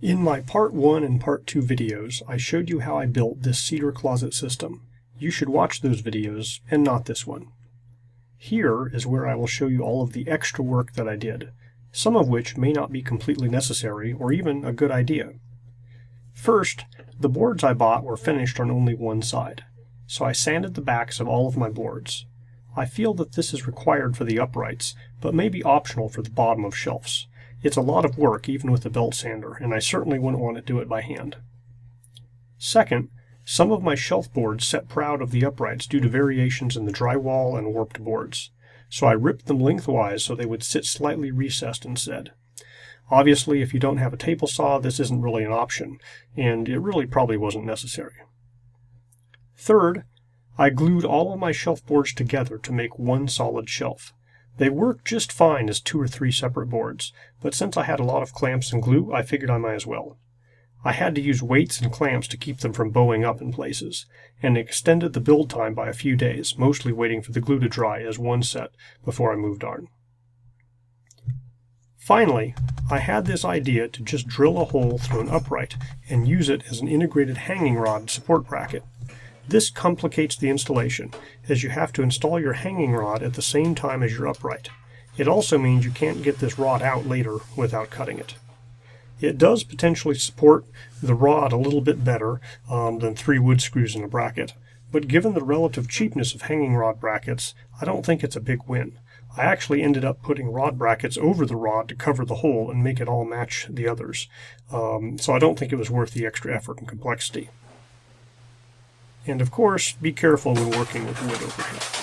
In my part 1 and part 2 videos, I showed you how I built this cedar closet system. You should watch those videos and not this one. Here is where I will show you all of the extra work that I did, some of which may not be completely necessary or even a good idea. First, the boards I bought were finished on only one side, so I sanded the backs of all of my boards. I feel that this is required for the uprights, but may be optional for the bottom of shelves. It's a lot of work even with a belt sander, and I certainly wouldn't want to do it by hand. Second, some of my shelf boards set proud of the uprights due to variations in the drywall and warped boards, so I ripped them lengthwise so they would sit slightly recessed instead. Obviously, if you don't have a table saw, this isn't really an option, and it really probably wasn't necessary. Third, I glued all of my shelf boards together to make one solid shelf. They work just fine as 2 or 3 separate boards, but since I had a lot of clamps and glue, I figured I might as well. I had to use weights and clamps to keep them from bowing up in places, and extended the build time by a few days, mostly waiting for the glue to dry as one set before I moved on. Finally, I had this idea to just drill a hole through an upright and use it as an integrated hanging rod support bracket. This complicates the installation, as you have to install your hanging rod at the same time as your upright. It also means you can't get this rod out later without cutting it. It does potentially support the rod a little bit better than 3 wood screws in a bracket, but given the relative cheapness of hanging rod brackets, I don't think it's a big win. I actually ended up putting rod brackets over the rod to cover the hole and make it all match the others, so I don't think it was worth the extra effort and complexity. And of course, be careful when working with wood overhead.